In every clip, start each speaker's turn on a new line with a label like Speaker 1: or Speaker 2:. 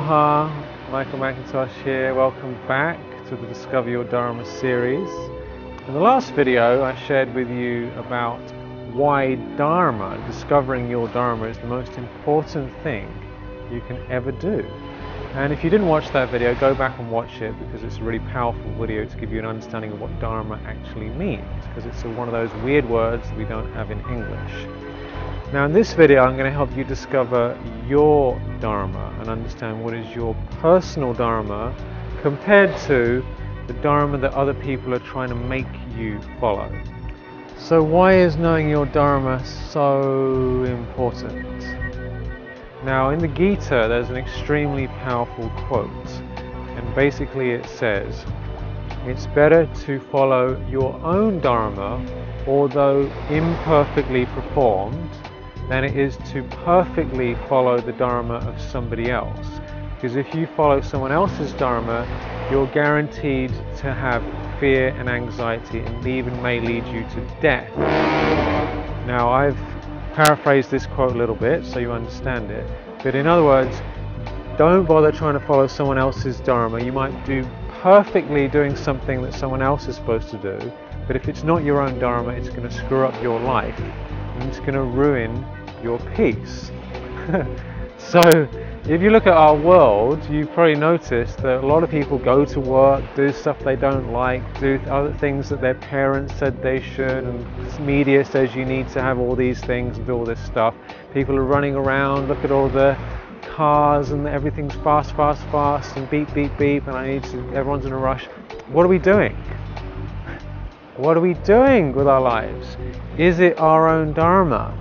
Speaker 1: Aloha, Michael McIntosh here. Welcome back to the Discover Your Dharma series. In the last video I shared with you about why Dharma, discovering your Dharma, is the most important thing you can ever do. And if you didn't watch that video, go back and watch it, because it's a really powerful video to give you an understanding of what Dharma actually means, because it's one of those weird words that we don't have in English. Now in this video I'm going to help you discover your Dharma and understand what is your personal Dharma compared to the Dharma that other people are trying to make you follow. So why is knowing your Dharma so important? Now in the Gita there's an extremely powerful quote, and basically it says, it's better to follow your own Dharma, although imperfectly performed, than it is to perfectly follow the Dharma of somebody else. Because if you follow someone else's Dharma, you're guaranteed to have fear and anxiety, and even may lead you to death. Now I've paraphrased this quote a little bit so you understand it, but in other words, don't bother trying to follow someone else's Dharma. You might do perfectly doing something that someone else is supposed to do, but if it's not your own Dharma, it's going to screw up your life and it's going to ruin your peace. So if you look at our world, you've probably noticed that a lot of people go to work, do stuff they don't like, do other things that their parents said they should, and media says you need to have all these things and do all this stuff. People are running around, look at all the cars and everything's fast, fast, fast, and beep, beep, beep, and everyone's in a rush. What are we doing? What are we doing with our lives? Is it our own Dharma?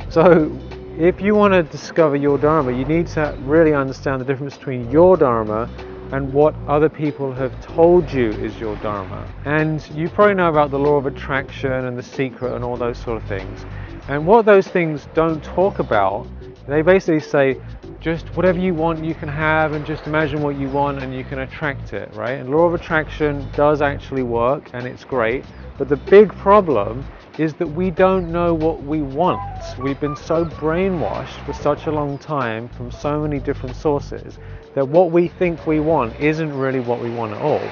Speaker 1: So if you want to discover your Dharma, you need to really understand the difference between your Dharma and what other people have told you is your Dharma. And you probably know about the law of attraction and the secret and all those sort of things. And what those things don't talk about, they basically say, just whatever you want you can have, and just imagine what you want and you can attract it, right? And law of attraction does actually work and it's great, but the big problem is that we don't know what we want. We've been so brainwashed for such a long time from so many different sources that what we think we want isn't really what we want at all.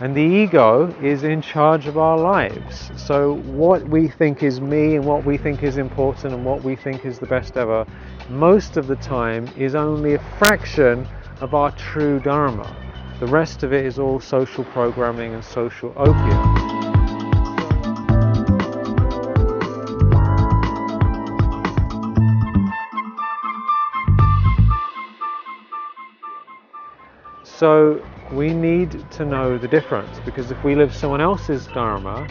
Speaker 1: And the ego is in charge of our lives. So what we think is me and what we think is important and what we think is the best ever, most of the time is only a fraction of our true Dharma. The rest of it is all social programming and social opium. So we need to know the difference, because if we live someone else's Dharma,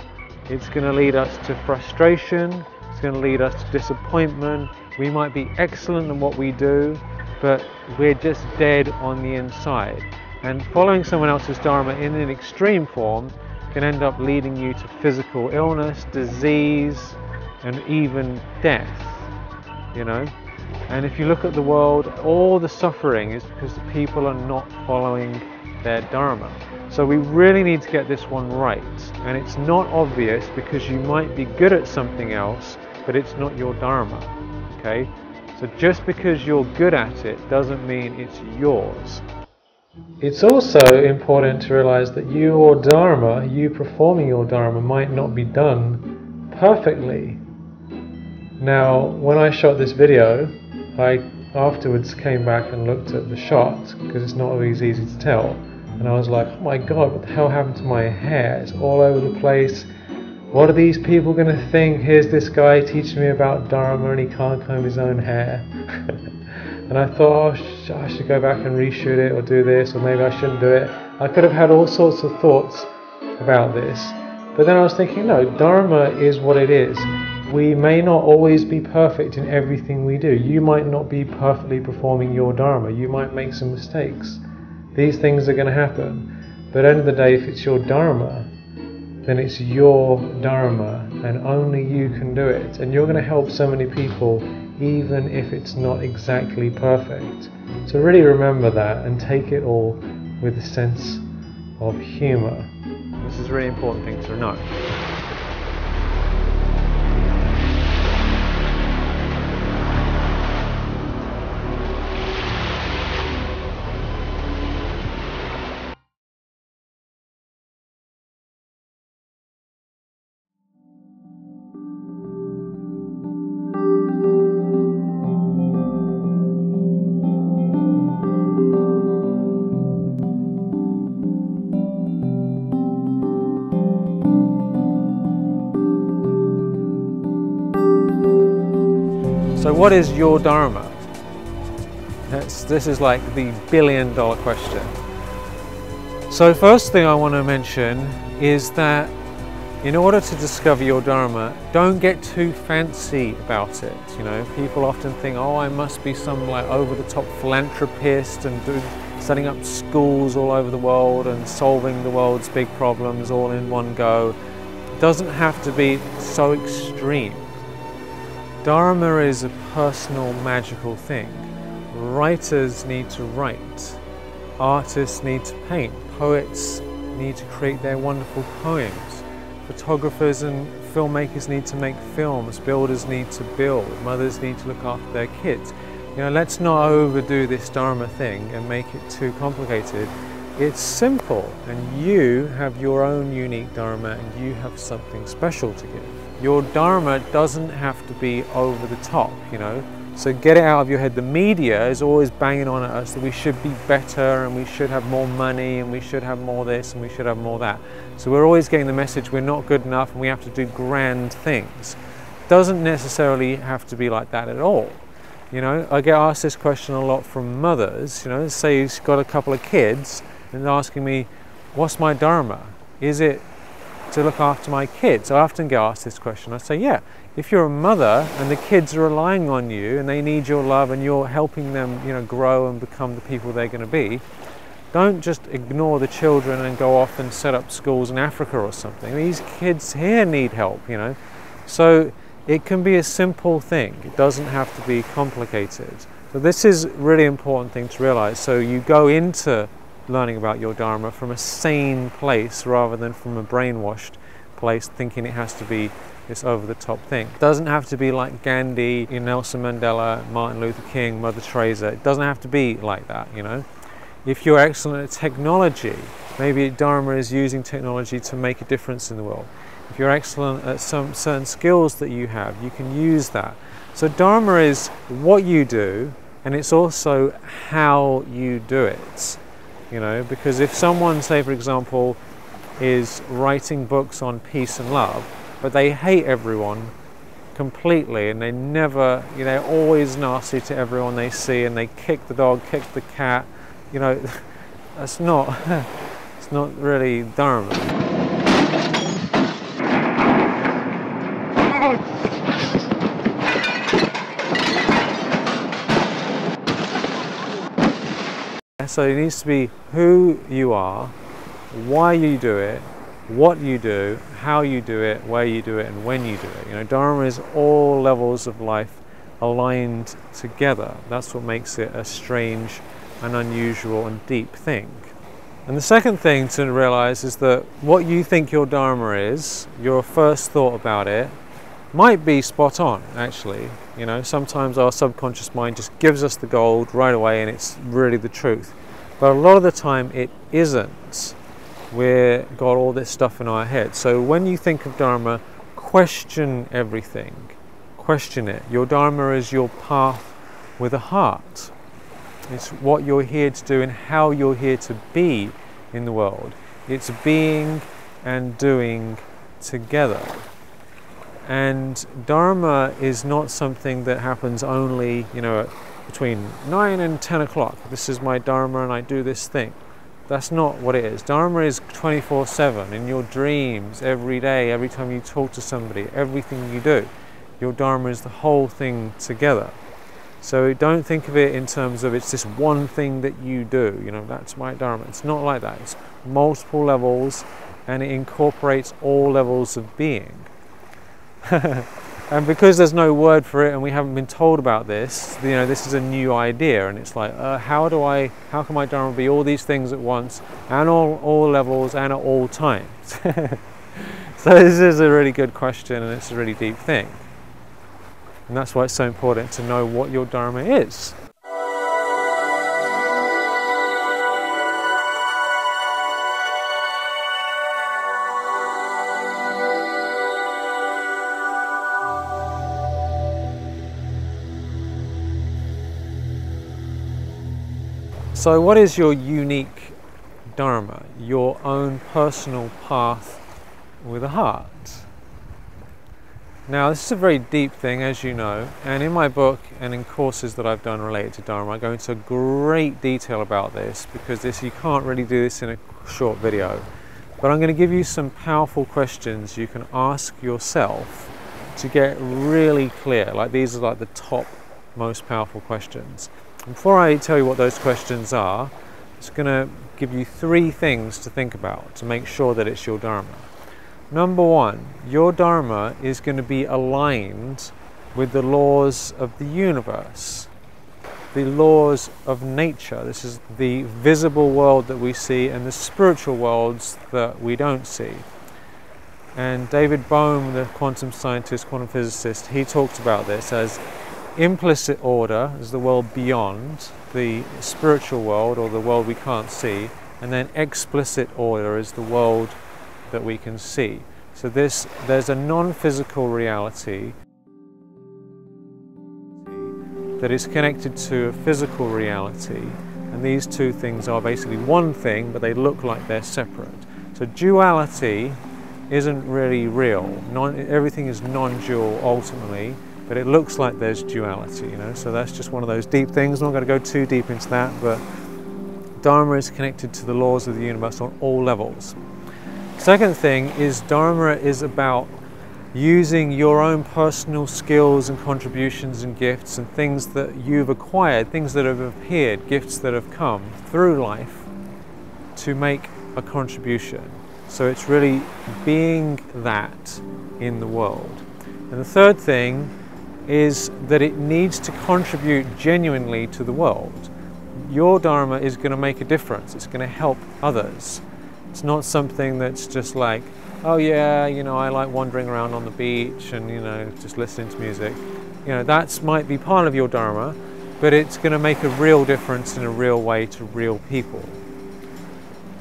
Speaker 1: it's going to lead us to frustration, it's going to lead us to disappointment. We might be excellent in what we do, but we're just dead on the inside. And following someone else's Dharma in an extreme form can end up leading you to physical illness, disease, and even death, you know. And if you look at the world, all the suffering is because the people are not following their Dharma. So we really need to get this one right. And it's not obvious because you might be good at something else, but it's not your Dharma. Okay? So just because you're good at it doesn't mean it's yours. It's also important to realize that your Dharma, you performing your Dharma, might not be done perfectly. Now, when I shot this video, I afterwards came back and looked at the shot, because it's not always easy to tell, and I was like, oh my god, what the hell happened to my hair? It's all over the place. What are these people going to think? Here's this guy teaching me about Dharma and he can't comb his own hair. And I thought, oh, I should go back and reshoot it, or do this, or maybe I shouldn't do it. I could have had all sorts of thoughts about this, but then I was thinking, no, Dharma is what it is. We may not always be perfect in everything we do. You might not be perfectly performing your Dharma. You might make some mistakes. These things are going to happen. But at the end of the day, if it's your Dharma, then it's your Dharma, and only you can do it. And you're going to help so many people, even if it's not exactly perfect. So really remember that and take it all with a sense of humor. This is a really important thing to know. So what is your Dharma? This is like the billion-dollar question. So first thing I want to mention is that in order to discover your Dharma, don't get too fancy about it. You know, people often think, oh, I must be some like over-the-top philanthropist and setting up schools all over the world and solving the world's big problems all in one go. It doesn't have to be so extreme. Dharma is a personal, magical thing. Writers need to write. Artists need to paint. Poets need to create their wonderful poems. Photographers and filmmakers need to make films. Builders need to build. Mothers need to look after their kids. You know, let's not overdo this Dharma thing and make it too complicated. It's simple, and you have your own unique Dharma, and you have something special to give. Your Dharma doesn't have to be over the top, you know. So get it out of your head. The media is always banging on at us that we should be better and we should have more money and we should have more this and we should have more that. So we're always getting the message we're not good enough and we have to do grand things. Doesn't necessarily have to be like that at all. You know, I get asked this question a lot from mothers, you know, say you've got a couple of kids and they're asking me, what's my Dharma? Is it to look after my kids? I often get asked this question. I say, yeah, if you're a mother and the kids are relying on you and they need your love and you're helping them, you know, grow and become the people they're going to be, don't just ignore the children and go off and set up schools in Africa or something. These kids here need help, you know. So it can be a simple thing. It doesn't have to be complicated. So this is a really important thing to realize. So you go into learning about your Dharma from a sane place rather than from a brainwashed place thinking it has to be this over-the-top thing. It doesn't have to be like Gandhi, Nelson Mandela, Martin Luther King, Mother Teresa. It doesn't have to be like that, you know. If you're excellent at technology, maybe Dharma is using technology to make a difference in the world. If you're excellent at some certain skills that you have, you can use that. So Dharma is what you do, and it's also how you do it. You know, because if someone, say for example, is writing books on peace and love, but they hate everyone completely and they never, you know, they're always nasty to everyone they see and they kick the dog, kick the cat, you know, that's not, it's not really Dharma. So it needs to be who you are, why you do it, what you do, how you do it, where you do it, and when you do it. You know, Dharma is all levels of life aligned together. That's what makes it a strange and unusual and deep thing. And the second thing to realize is that what you think your Dharma is, your first thought about it, might be spot on, actually. You know, sometimes our subconscious mind just gives us the gold right away and it's really the truth. But a lot of the time it isn't. We've got all this stuff in our head. So when you think of Dharma, question everything. Question it. Your Dharma is your path with a heart. It's what you're here to do and how you're here to be in the world. It's being and doing together. And Dharma is not something that happens only, you know, between 9 and 10 o'clock. This is my Dharma and I do this thing. That's not what it is. Dharma is 24/7 in your dreams, every day, every time you talk to somebody, everything you do. Your Dharma is the whole thing together. So don't think of it in terms of it's this one thing that you do, you know, that's my Dharma. It's not like that. It's multiple levels and it incorporates all levels of being. And because there's no word for it and we haven't been told about this, you know, this is a new idea and it's like, how can my Dharma be all these things at once and all levels and at all times? So this is a really good question and it's a really deep thing. And that's why it's so important to know what your Dharma is. So what is your unique Dharma, your own personal path with a heart? Now, this is a very deep thing, as you know, and in my book and in courses that I've done related to Dharma, I go into great detail about this, because you can't really do this in a short video. But I'm going to give you some powerful questions you can ask yourself to get really clear. Like, these are like the top most powerful questions. Before I tell you what those questions are, I'm just going to give you 3 things to think about to make sure that it's your Dharma. Number 1, your Dharma is going to be aligned with the laws of the universe, the laws of nature. This is the visible world that we see and the spiritual worlds that we don't see. And David Bohm, the quantum scientist, quantum physicist, he talks about this as implicit order is the world beyond the spiritual world, or the world we can't see, and then explicit order is the world that we can see. So there's a non-physical reality that is connected to a physical reality, and these 2 things are basically one thing, but they look like they're separate. So duality isn't really real. Everything is non-dual ultimately, but it looks like there's duality, you know. So that's just one of those deep things. I'm not going to go too deep into that, but Dharma is connected to the laws of the universe on all levels. Second thing is, Dharma is about using your own personal skills and contributions and gifts and things that you've acquired, things that have appeared, gifts that have come through life to make a contribution. So it's really being that in the world. And the third thing is that it needs to contribute genuinely to the world. Your Dharma is going to make a difference. It's going to help others. It's not something that's just like, oh yeah, you know, I like wandering around on the beach and, you know, just listening to music. You know, that might be part of your Dharma, but it's going to make a real difference in a real way to real people.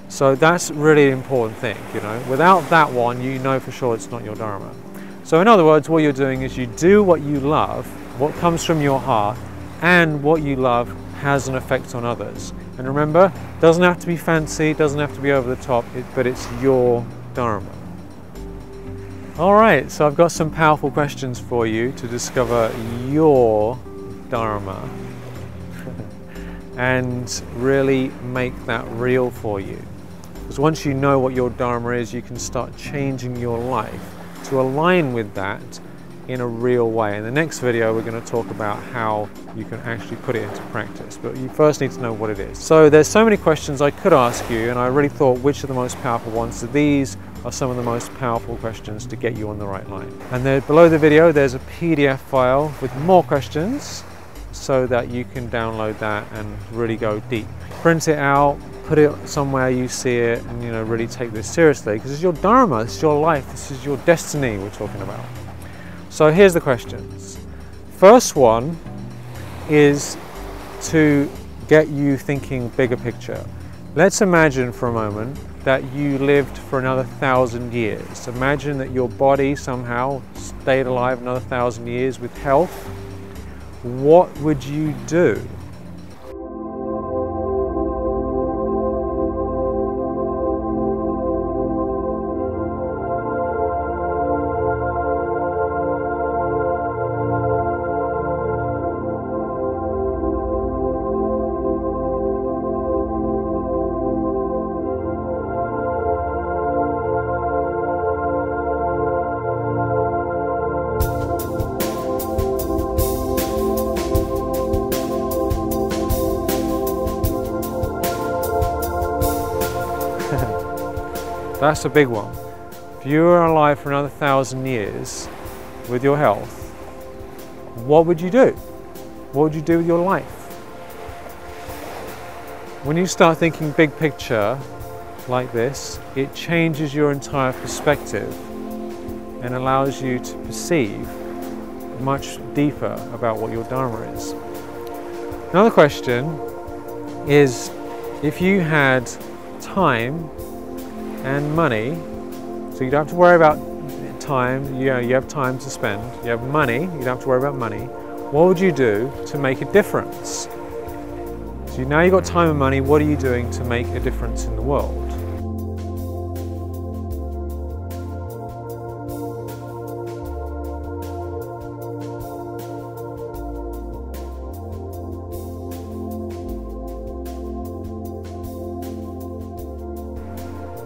Speaker 1: So that's really an important thing, you know. Without that one, you know for sure it's not your Dharma. So in other words, what you're doing is you do what you love, what comes from your heart, and what you love has an effect on others. And remember, it doesn't have to be fancy, it doesn't have to be over the top, but it's your Dharma. Alright, so I've got some powerful questions for you to discover your Dharma and really make that real for you. Because once you know what your Dharma is, you can start changing your life to align with that in a real way. In the next video, we're going to talk about how you can actually put it into practice, but you first need to know what it is. So there's so many questions I could ask you, and I really thought which are the most powerful ones. So these are some of the most powerful questions to get you on the right line. And there, below the video, there's a PDF file with more questions so that you can download that and really go deep. Print it out, put it somewhere you see it, and, you know, really take this seriously, because it's your Dharma, it's your life, this is your destiny we're talking about. So here's the questions. First one is to get you thinking bigger picture. Let's imagine for a moment that you lived for another 1,000 years. Imagine that your body somehow stayed alive another 1,000 years with health. What would you do? That's a big one. If you were alive for another 1,000 years with your health, what would you do? What would you do with your life? When you start thinking big picture like this, it changes your entire perspective and allows you to perceive much deeper about what your Dharma is. Another question is, if you had time and money, so you don't have to worry about time, you have time to spend, you have money, you don't have to worry about money, what would you do to make a difference? So now you've got time and money, what are you doing to make a difference in the world?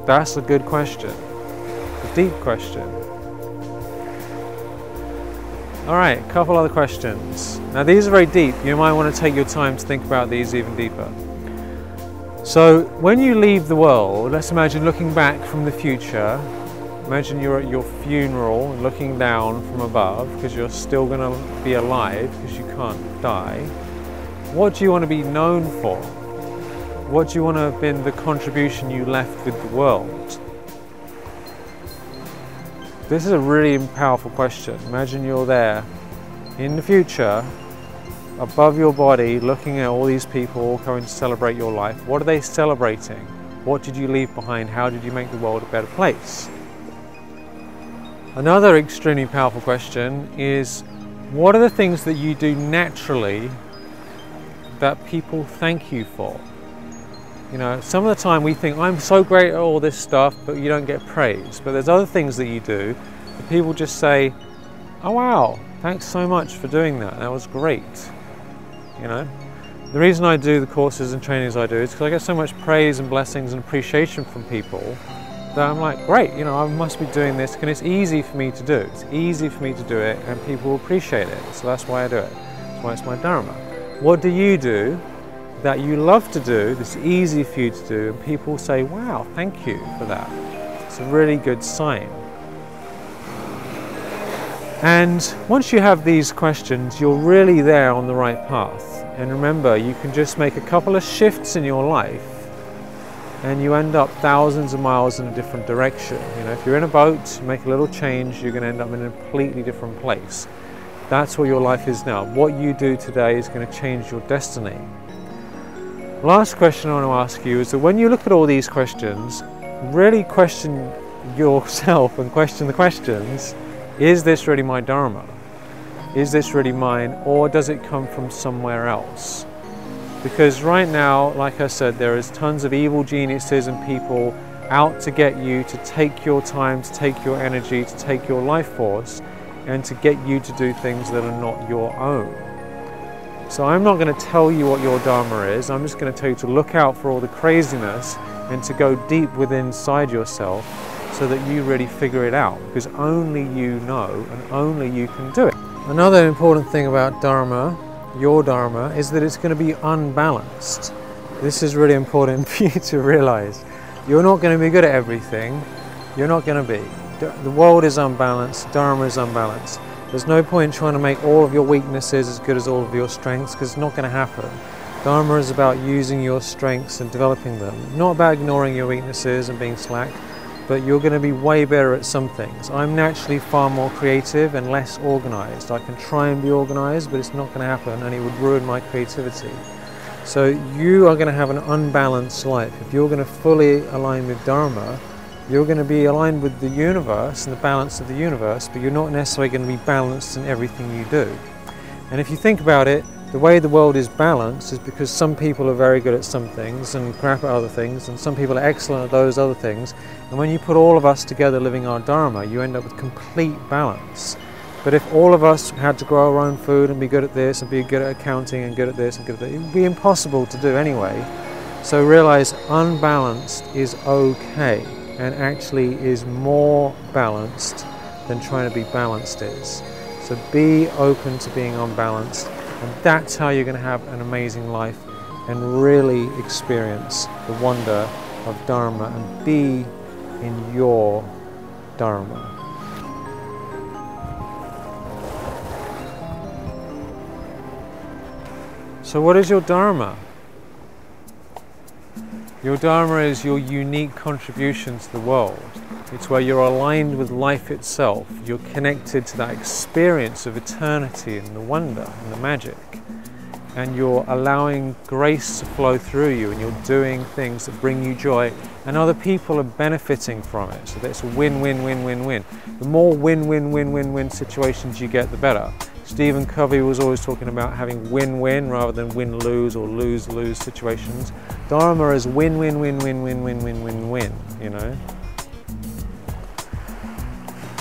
Speaker 1: That's a good question, a deep question. All right, a couple other questions. Now these are very deep. You might want to take your time to think about these even deeper. So when you leave the world, let's imagine looking back from the future. Imagine you're at your funeral and looking down from above because you're still going to be alive because you can't die. What do you want to be known for? What do you want to have been the contribution you left with the world? This is a really powerful question. Imagine you're there in the future, above your body, looking at all these people coming to celebrate your life. What are they celebrating? What did you leave behind? How did you make the world a better place? Another extremely powerful question is, what are the things that you do naturally that people thank you for? You know, some of the time we think, I'm so great at all this stuff, but you don't get praise. But there's other things that you do that people just say, oh wow, thanks so much for doing that. That was great. You know, the reason I do the courses and trainings I do is because I get so much praise and blessings and appreciation from people that I'm like, great, you know, I must be doing this, and it's easy for me to do. It's easy for me to do it, and people appreciate it. So that's why I do it. That's why it's my Dharma. What do you do that you love to do, that's easy for you to do, and people say, wow, thank you for that? It's a really good sign. And once you have these questions, you're really there on the right path. And remember, you can just make a couple of shifts in your life and you end up thousands of miles in a different direction. You know, if you're in a boat, you make a little change, you're going to end up in a completely different place. That's what your life is now. What you do today is going to change your destiny. Last question I want to ask you is that when you look at all these questions, really question yourself and question the questions. Is this really my Dharma? Is this really mine, or does it come from somewhere else? Because right now, like I said, there is tons of evil geniuses and people out to get you, to take your time, to take your energy, to take your life force, and to get you to do things that are not your own. So I'm not going to tell you what your Dharma is. I'm just going to tell you to look out for all the craziness and to go deep within inside yourself so that you really figure it out, because only you know and only you can do it. Another important thing about Dharma, your Dharma, is that it's going to be unbalanced. This is really important for you to realize. You're not going to be good at everything. You're not going to be. The world is unbalanced. Dharma is unbalanced. There's no point trying to make all of your weaknesses as good as all of your strengths, because it's not going to happen. Dharma is about using your strengths and developing them. Not about ignoring your weaknesses and being slack, but you're going to be way better at some things. I'm naturally far more creative and less organized. I can try and be organized, but it's not going to happen, and it would ruin my creativity. So you are going to have an unbalanced life. If you're going to fully align with Dharma, you're going to be aligned with the universe and the balance of the universe, but you're not necessarily going to be balanced in everything you do. And if you think about it, the way the world is balanced is because some people are very good at some things and crap at other things, and some people are excellent at those other things. And when you put all of us together living our Dharma, you end up with complete balance. But if all of us had to grow our own food and be good at this and be good at accounting and good at this and good at that, it would be impossible to do anyway. So realize unbalanced is okay, and actually is more balanced than trying to be balanced is. So be open to being unbalanced, and that's how you're going to have an amazing life and really experience the wonder of Dharma and be in your Dharma. So what is your Dharma? Your Dharma is your unique contribution to the world. It's where you're aligned with life itself. You're connected to that experience of eternity and the wonder and the magic. And you're allowing grace to flow through you, and you're doing things that bring you joy, and other people are benefiting from it. So that's a win-win-win-win-win. The more win-win-win-win-win situations you get, the better. Stephen Covey was always talking about having win-win rather than win-lose or lose-lose situations. Dharma is win-win-win-win-win-win-win-win, you know.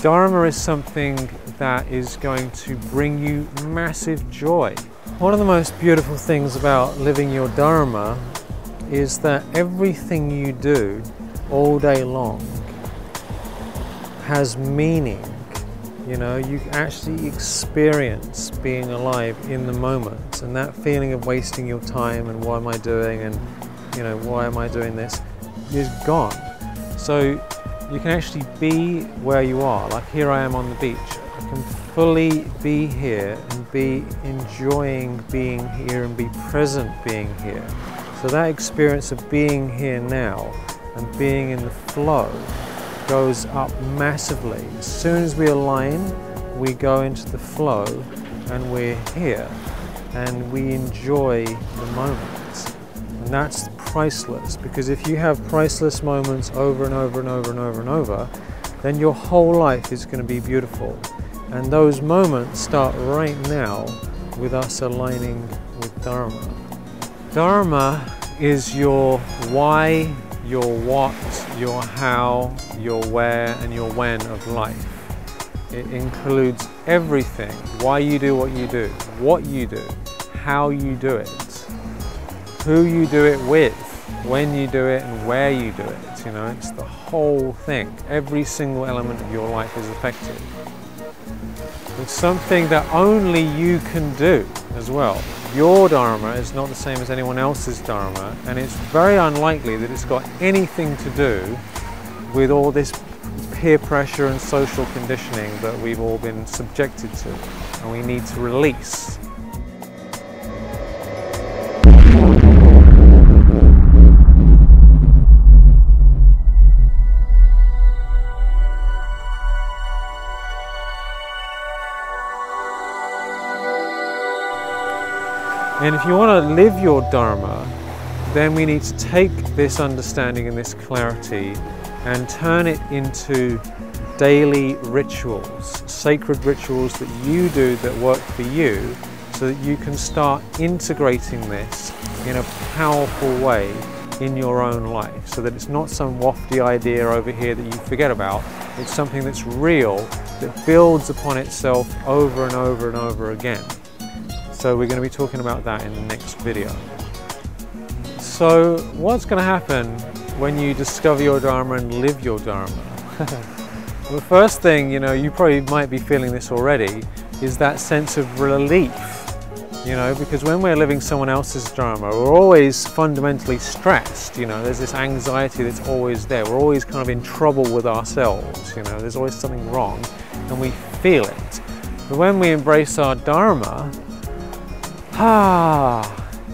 Speaker 1: Dharma is something that is going to bring you massive joy. One of the most beautiful things about living your Dharma is that everything you do all day long has meaning. You know, you actually experience being alive in the moment, and that feeling of wasting your time and what am I doing, and you know, why am I doing this, is gone. So you can actually be where you are. Like here I am on the beach. I can fully be here and be enjoying being here and be present being here. So that experience of being here now and being in the flow goes up massively. As soon as we align, we go into the flow and we're here and we enjoy the moment. And that's priceless, because if you have priceless moments over and over and over and over and over, then your whole life is going to be beautiful. And those moments start right now with us aligning with Dharma. Dharma is your why, your what, your how, your where, and your when of life. It includes everything: why you do, what you do, how you do it, who you do it with, when you do it, and where you do it. You know, it's the whole thing. Every single element of your life is affected. It's something that only you can do as well. Your Dharma is not the same as anyone else's Dharma, and it's very unlikely that it's got anything to do with all this peer pressure and social conditioning that we've all been subjected to, and we need to release. And if you want to live your Dharma, then we need to take this understanding and this clarity and turn it into daily rituals, sacred rituals that you do that work for you, so that you can start integrating this in a powerful way in your own life, so that it's not some wafty idea over here that you forget about. It's something that's real, that builds upon itself over and over and over again. So we're going to be talking about that in the next video. So what's going to happen when you discover your Dharma and live your Dharma? Well, the first thing, you know, you probably might be feeling this already, is that sense of relief. You know, because when we're living someone else's Dharma, we're always fundamentally stressed. You know, there's this anxiety that's always there. We're always kind of in trouble with ourselves. You know, there's always something wrong, and we feel it. But when we embrace our Dharma,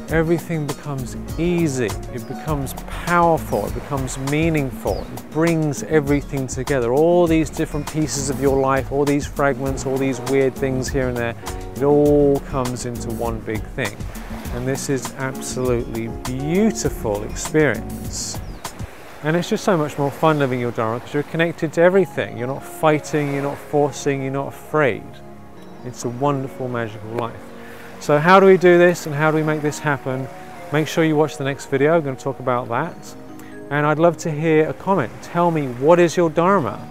Speaker 1: everything becomes easy, it becomes powerful, it becomes meaningful, it brings everything together. All these different pieces of your life, all these fragments, all these weird things here and there, it all comes into one big thing. And this is absolutely beautiful experience. And it's just so much more fun living your Dharma because you're connected to everything. You're not fighting, you're not forcing, you're not afraid. It's a wonderful, magical life. So how do we do this and how do we make this happen? Make sure you watch the next video. I'm going to talk about that. And I'd love to hear a comment. Tell me, what is your Dharma?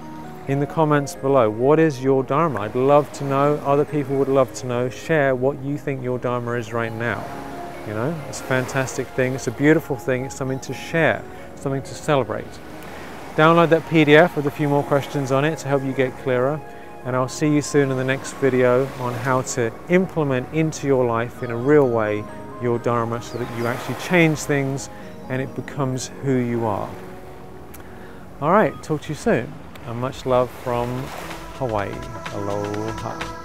Speaker 1: In the comments below, what is your Dharma? I'd love to know. Other people would love to know. Share what you think your Dharma is right now. You know, it's a fantastic thing. It's a beautiful thing. It's something to share, something to celebrate. Download that PDF with a few more questions on it to help you get clearer. And I'll see you soon in the next video on how to implement into your life in a real way your Dharma, so that you actually change things and it becomes who you are. All right, talk to you soon. And much love from Hawaii. Aloha.